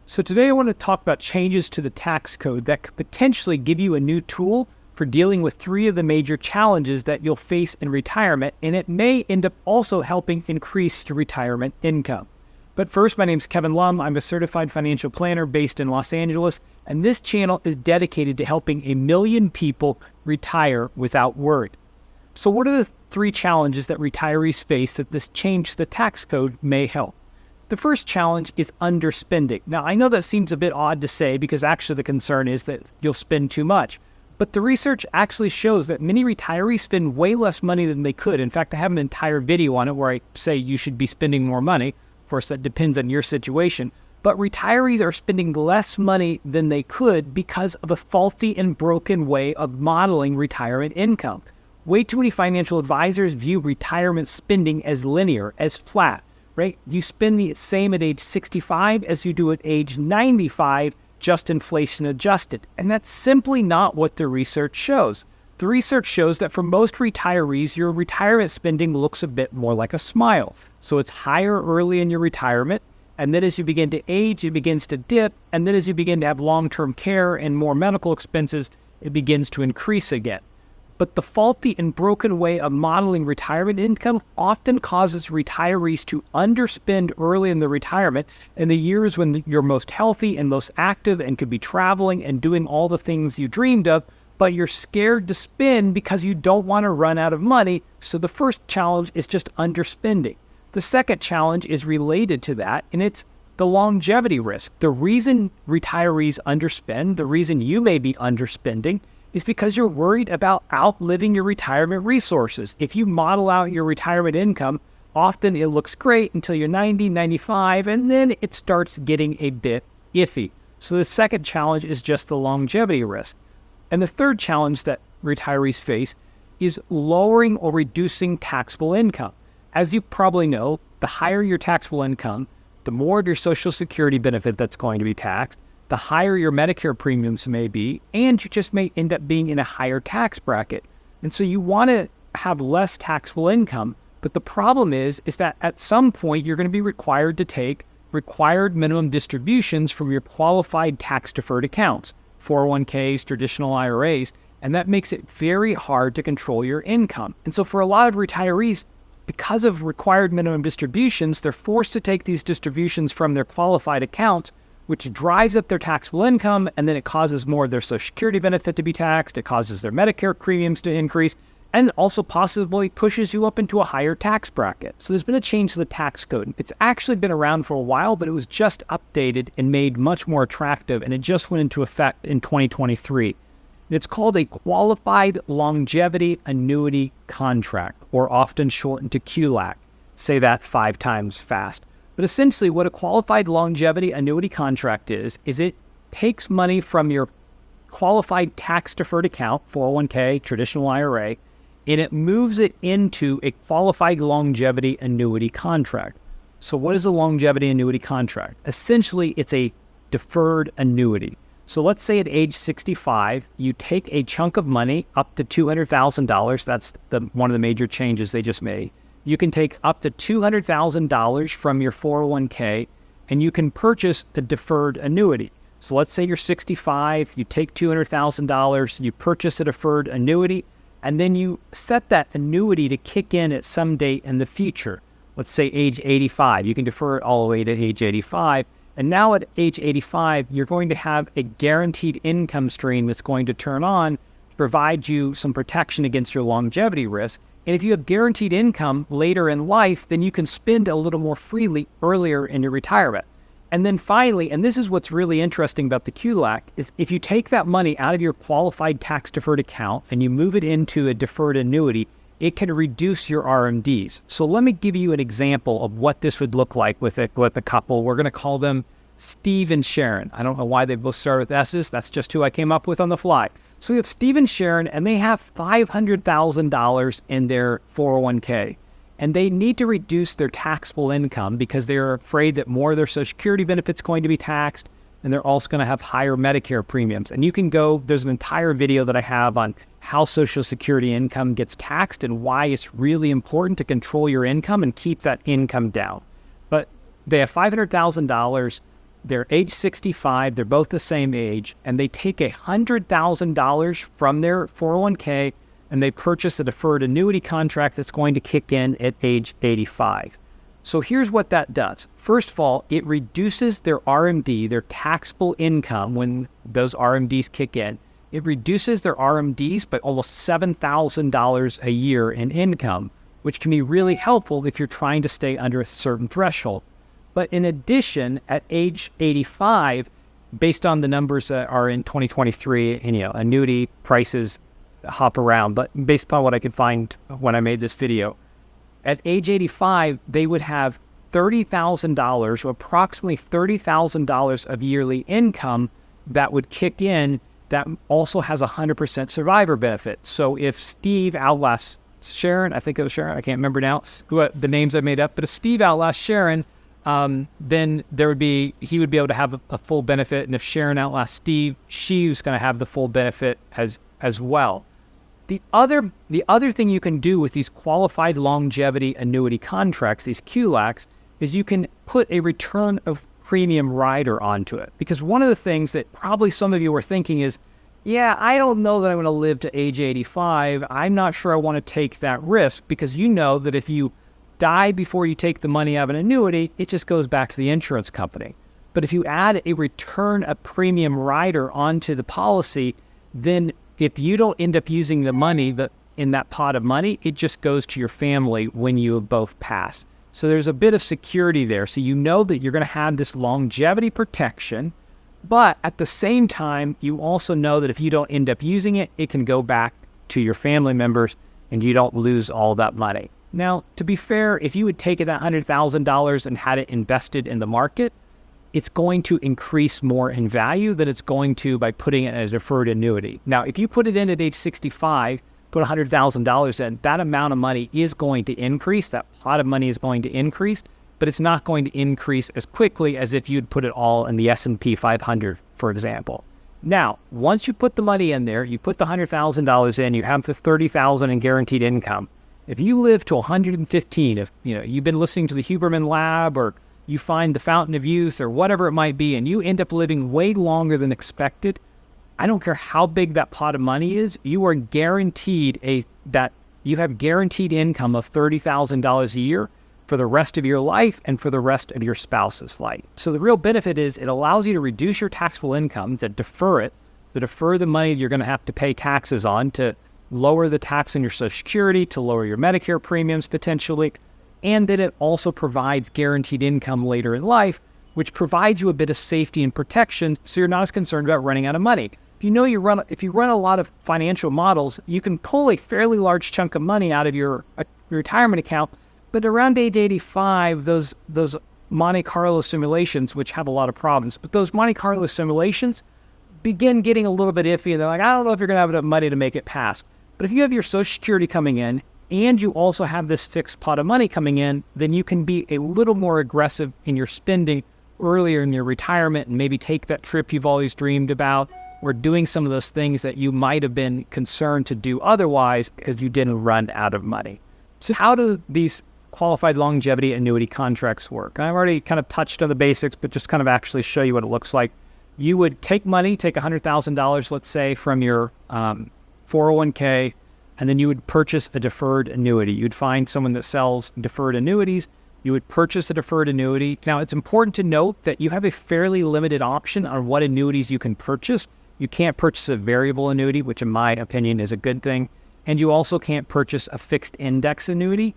So today I want to talk about changes to the tax code that could potentially give you a new tool for dealing with three of the major challenges that you'll face in retirement, and it may end up also helping increase your retirement income. But first, my name is Kevin Lum. I'm a certified financial planner based in Los Angeles, and this channel is dedicated to helping 1 million people retire without worry. So what are the three challenges that retirees face that this change to the tax code may help? The first challenge is underspending. Now, I know that seems a bit odd to say because actually the concern is that you'll spend too much. But the research actually shows that many retirees spend way less money than they could. In fact, I have an entire video on it where I say you should be spending more money. Of course, that depends on your situation. But retirees are spending less money than they could because of a faulty and broken way of modeling retirement income. Way too many financial advisors view retirement spending as linear, as flat. Right? You spend the same at age 65 as you do at age 95, just inflation adjusted. And that's simply not what the research shows. The research shows that for most retirees, your retirement spending looks a bit more like a smile. So it's higher early in your retirement, and then as you begin to age, it begins to dip, and then as you begin to have long-term care and more medical expenses, it begins to increase again. But the faulty and broken way of modeling retirement income often causes retirees to underspend early in the retirement in the years when you're most healthy and most active and could be traveling and doing all the things you dreamed of, but you're scared to spend because you don't want to run out of money. So the first challenge is just underspending. The second challenge is related to that, and it's the longevity risk. The reason retirees underspend, the reason you may be underspending, is because you're worried about outliving your retirement resources. If you model out your retirement income, often it looks great until you're 90, 95, and then it starts getting a bit iffy. So the second challenge is just the longevity risk. And the third challenge that retirees face is lowering or reducing taxable income. As you probably know, the higher your taxable income, the more of your Social Security benefit that's going to be taxed, the higher your Medicare premiums may be, and you just may end up being in a higher tax bracket. And so you want to have less taxable income, but the problem is that at some point you're going to be required to take required minimum distributions from your qualified tax-deferred accounts, 401ks, traditional IRAs, and that makes it very hard to control your income. And so for a lot of retirees, because of required minimum distributions, they're forced to take these distributions from their qualified accounts, which drives up their taxable income, and then it causes more of their Social Security benefit to be taxed, it causes their Medicare premiums to increase, and also possibly pushes you up into a higher tax bracket. So there's been a change to the tax code. It's actually been around for a while, but it was just updated and made much more attractive, and it just went into effect in 2023. It's called a Qualified Longevity Annuity Contract, or often shortened to QLAC. Say that 5 times fast. But essentially what a qualified longevity annuity contract is it takes money from your qualified tax-deferred account, 401k, traditional IRA, and it moves it into a qualified longevity annuity contract. So what is a longevity annuity contract? Essentially, it's a deferred annuity. So let's say at age 65, you take a chunk of money up to $200,000. That's one of the major changes they just made. You can take up to $200,000 from your 401k and you can purchase a deferred annuity. So let's say you're 65, you take $200,000, you purchase a deferred annuity, and then you set that annuity to kick in at some date in the future. Let's say age 85. You can defer it all the way to age 85. And now at age 85, you're going to have a guaranteed income stream that's going to turn on to provide you some protection against your longevity risk. And if you have guaranteed income later in life, then you can spend a little more freely earlier in your retirement. And then finally, and this is what's really interesting about the QLAC, is if you take that money out of your qualified tax-deferred account and you move it into a deferred annuity, it can reduce your RMDs. So let me give you an example of what this would look like with a couple. We're going to call them Steve and Sharon. I don't know why they both start with S's. That's just who I came up with on the fly. So we have Steve and Sharon, and they have $500,000 in their 401k. And they need to reduce their taxable income because they're afraid that more of their Social Security benefits going to be taxed, and they're also going to have higher Medicare premiums. And you can go, there's an entire video that I have on how Social Security income gets taxed and why it's really important to control your income and keep that income down. But they have $500,000. they're age 65, they're both the same age, and they take $100,000 from their 401k and they purchase a deferred annuity contract that's going to kick in at age 85. So here's what that does. First of all, it reduces their RMD, their taxable income when those RMDs kick in. It reduces their RMDs by almost $7,000 a year in income, which can be really helpful if you're trying to stay under a certain threshold. But in addition, at age 85, based on the numbers that are in 2023, and annuity prices hop around, but based upon what I could find when I made this video, at age 85, they would have $30,000, or approximately $30,000 of yearly income that would kick in that also has 100% survivor benefit. So if Steve outlasts Sharon, I think it was Sharon, I can't remember now who the names I made up, but if Steve outlasts Sharon, then he would be able to have a full benefit. And if Sharon outlasts Steve, she's going to have the full benefit as well. The other thing you can do with these qualified longevity annuity contracts, these QLACs, is you can put a return of premium rider onto it. Because one of the things that probably some of you are thinking is, yeah, I don't know that I'm going to live to age 85. I'm not sure I want to take that risk, because you know that if you die before you take the money out of an annuity, it just goes back to the insurance company. But if you add a return of premium rider onto the policy, then if you don't end up using the money in that pot of money, it just goes to your family when you have both passed. So there's a bit of security there. So you know that you're going to have this longevity protection, but at the same time, you also know that if you don't end up using it, it can go back to your family members and you don't lose all that money. Now, to be fair, if you had taken that $100,000 and had it invested in the market, it's going to increase more in value than it's going to by putting it as a deferred annuity. Now, if you put it in at age 65, put $100,000 in, that amount of money is going to increase. That pot of money is going to increase, but it's not going to increase as quickly as if you'd put it all in the S&P 500, for example. Now, once you put the money in there, you put the $100,000 in, you have the $30,000 in guaranteed income. If you live to 115, if you've been listening to the Huberman Lab, or you find the Fountain of Youth, or whatever it might be, and you end up living way longer than expected, I don't care how big that pot of money is, you are guaranteed that you have guaranteed income of $30,000 a year for the rest of your life and for the rest of your spouse's life. So the real benefit is it allows you to reduce your taxable income, to defer the money you're going to have to pay taxes on, to lower the tax on your Social Security, to lower your Medicare premiums potentially, and then it also provides guaranteed income later in life, which provides you a bit of safety and protection so you're not as concerned about running out of money. If you run a lot of financial models, you can pull a fairly large chunk of money out of your retirement account, but around age 85, those Monte Carlo simulations, which have a lot of problems, but those Monte Carlo simulations begin getting a little bit iffy, and they're like, I don't know if you're going to have enough money to make it past. But if you have your Social Security coming in, and you also have this fixed pot of money coming in, then you can be a little more aggressive in your spending earlier in your retirement, and maybe take that trip you've always dreamed about, or doing some of those things that you might have been concerned to do otherwise because you didn't run out of money. So how do these qualified longevity annuity contracts work? I've already kind of touched on the basics, but just kind of actually show you what it looks like. You would take $100,000, let's say, from your 401k, and then you would purchase a deferred annuity. You'd find someone that sells deferred annuities. You would purchase a deferred annuity. Now, it's important to note that you have a fairly limited option on what annuities you can purchase. You can't purchase a variable annuity, which in my opinion is a good thing. And you also can't purchase a fixed index annuity.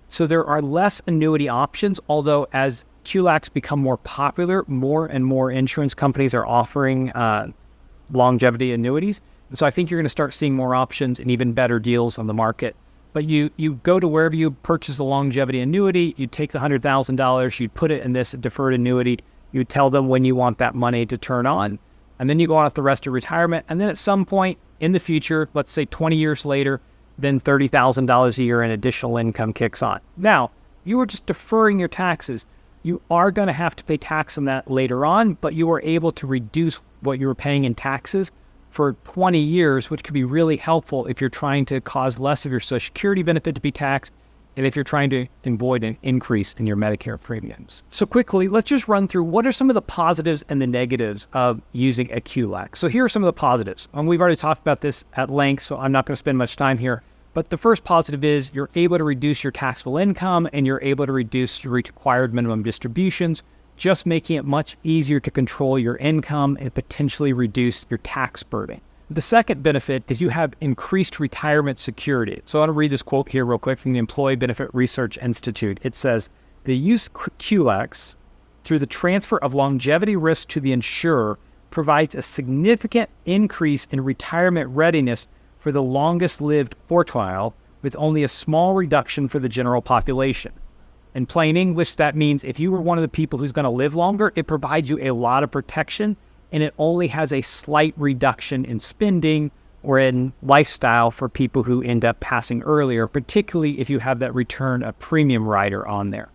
So there are less annuity options, although as QLACs become more popular, more and more insurance companies are offering longevity annuities. And so I think you're going to start seeing more options and even better deals on the market. But you go to wherever you purchase a longevity annuity, you take the $100,000, you put it in this deferred annuity, you tell them when you want that money to turn on, and then you go on with the rest of retirement. And then at some point in the future, let's say 20 years later, then $30,000 a year in additional income kicks on. Now, you were just deferring your taxes. You are going to have to pay tax on that later on, but you were able to reduce what you were paying in taxes for 20 years, which could be really helpful if you're trying to cause less of your Social Security benefit to be taxed and if you're trying to avoid an increase in your Medicare premiums. So quickly, let's just run through what are some of the positives and the negatives of using a QLAC. So here are some of the positives. We've already talked about this at length, so I'm not going to spend much time here. But the first positive is you're able to reduce your taxable income and you're able to reduce your required minimum distributions, just making it much easier to control your income and potentially reduce your tax burden. The second benefit is you have increased retirement security. So I want to read this quote here real quick from the Employee Benefit Research Institute. It says, the use of QLACs through the transfer of longevity risk to the insurer provides a significant increase in retirement readiness for the longest lived quartile, with only a small reduction for the general population. In plain English, that means if you were one of the people who's going to live longer, it provides you a lot of protection, and it only has a slight reduction in spending or in lifestyle for people who end up passing earlier, particularly if you have that return of premium rider on there.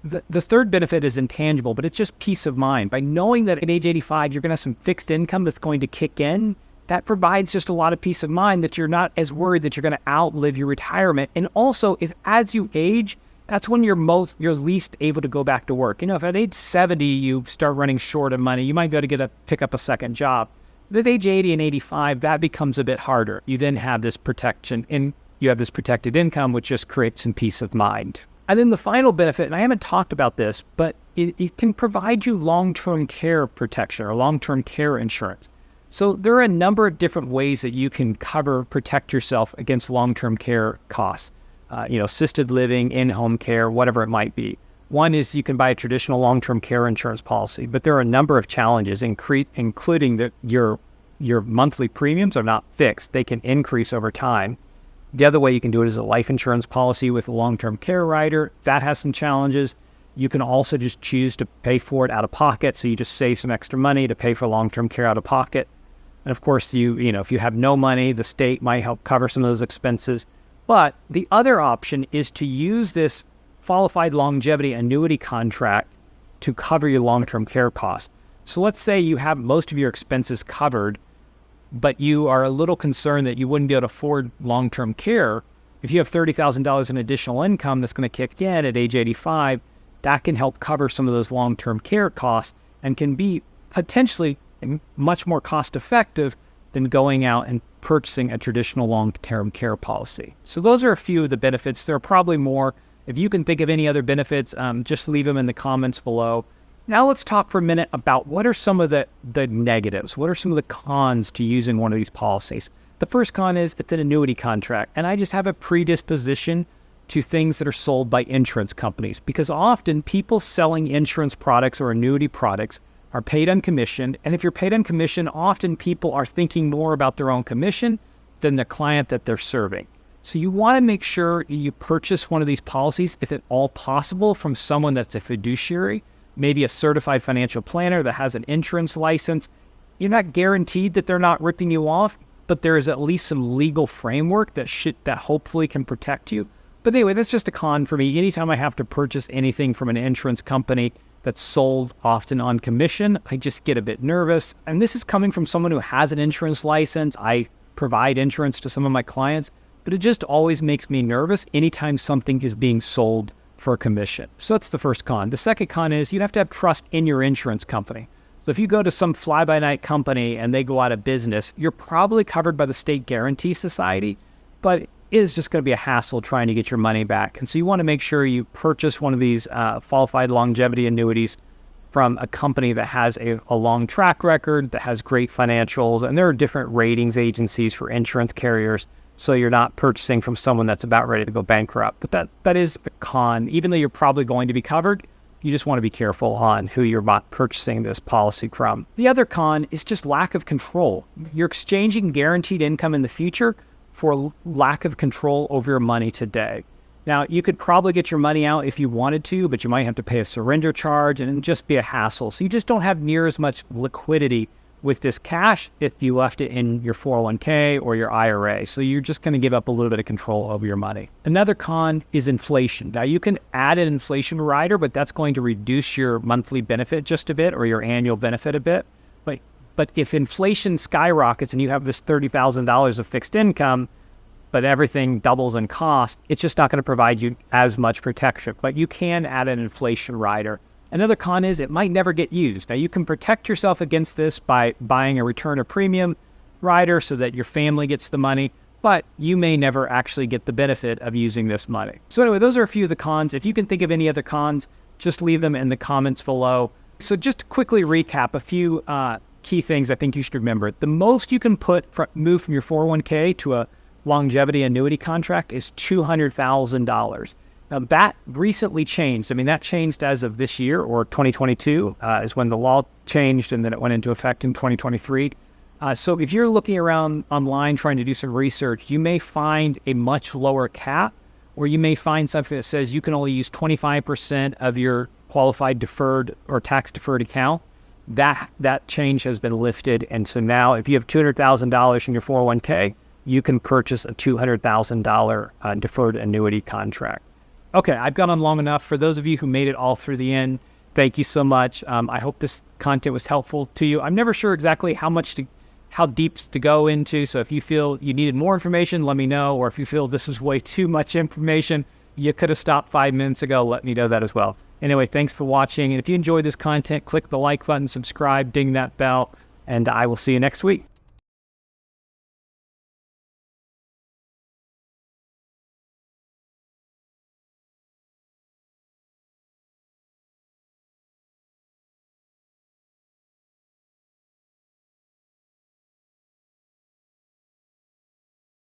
The third benefit is intangible, but it's just peace of mind. By knowing that at age 85, you're going to have some fixed income that's going to kick in, that provides just a lot of peace of mind that you're not as worried that you're going to outlive your retirement. And also, if as you age, that's when you're least able to go back to work. If at age 70 you start running short of money, you might be able to pick up a second job. But at age 80 and 85, that becomes a bit harder. You then have this protection, and you have this protected income, which just creates some peace of mind. And then the final benefit, and I haven't talked about this, but it can provide you long-term care protection or long-term care insurance. So there are a number of different ways that you can protect yourself against long-term care costs. Assisted living, in-home care, whatever it might be. One is you can buy a traditional long-term care insurance policy, but there are a number of challenges, including that your monthly premiums are not fixed. They can increase over time. The other way you can do it is a life insurance policy with a long-term care rider. That has some challenges. You can also just choose to pay for it out of pocket, so you just save some extra money to pay for long-term care out of pocket. And of course, if you have no money, the state might help cover some of those expenses. But the other option is to use this qualified longevity annuity contract to cover your long-term care costs. So let's say you have most of your expenses covered, but you are a little concerned that you wouldn't be able to afford long-term care. If you have $30,000 in additional income that's going to kick in at age 85, that can help cover some of those long-term care costs and can be potentially much more cost-effective than going out and purchasing a traditional long-term care policy. So those are a few of the benefits. There are probably more. If you can think of any other benefits, just leave them in the comments below. Now let's talk for a minute about what are some of the negatives. What are some of the cons to using one of these policies? The first con is it's an annuity contract, and I just have a predisposition to things that are sold by insurance companies, because often people selling insurance products or annuity products are paid on commission. And if you're paid on commission, often people are thinking more about their own commission than the client that they're serving. So you want to make sure you purchase one of these policies, if at all possible, from someone that's a fiduciary, maybe a certified financial planner that has an insurance license. You're not guaranteed that they're not ripping you off, but there is at least some legal framework that hopefully can protect you. But anyway, that's just a con for me. Anytime I have to purchase anything from an insurance company that's sold often on commission, I just get a bit nervous. And this is coming from someone who has an insurance license. I provide insurance to some of my clients, but it just always makes me nervous anytime something is being sold for a commission. So that's the first con. The second con is you have to have trust in your insurance company. So if you go to some fly-by-night company and they go out of business, you're probably covered by the State Guarantee Society, but is just going to be a hassle trying to get your money back. And so you want to make sure you purchase one of these qualified longevity annuities from a company that has a long track record, that has great financials, and there are different ratings agencies for insurance carriers, so you're not purchasing from someone that's about ready to go bankrupt. But that is a con. Even though you're probably going to be covered, you just want to be careful on who you're purchasing this policy from. The other con is just lack of control. You're exchanging guaranteed income in the future for lack of control over your money today. Now, you could probably get your money out if you wanted to, but you might have to pay a surrender charge and it'd just be a hassle. So you just don't have near as much liquidity with this cash if you left it in your 401k or your IRA. So you're just going to give up a little bit of control over your money. Another con is inflation. Now, you can add an inflation rider, but that's going to reduce your monthly benefit just a bit or your annual benefit a bit. But if inflation skyrockets and you have this $30,000 of fixed income, but everything doubles in cost, it's just not going to provide you as much protection. But you can add an inflation rider. Another con is it might never get used. Now, you can protect yourself against this by buying a return of premium rider so that your family gets the money, but you may never actually get the benefit of using this money. So anyway, those are a few of the cons. If you can think of any other cons, just leave them in the comments below. So just to quickly recap a few key things I think you should remember. The most you can move from your 401k to a longevity annuity contract is $200,000. Now that recently changed. I mean, that changed as of this year, or 2022 is when the law changed, and then it went into effect in 2023. So if you're looking around online trying to do some research, you may find a much lower cap, or you may find something that says you can only use 25% of your qualified deferred or tax deferred account. That change has been lifted. And so now if you have $200,000 in your 401k, you can purchase a $200,000 deferred annuity contract. Okay, I've gone on long enough. For those of you who made it all through the end, thank you so much. I hope this content was helpful to you. I'm never sure exactly how deep to go into. So if you feel you needed more information, let me know. Or if you feel this is way too much information, you could have stopped 5 minutes ago, let me know that as well. Anyway, thanks for watching. And if you enjoyed this content, click the like button, subscribe, ding that bell, and I will see you next week.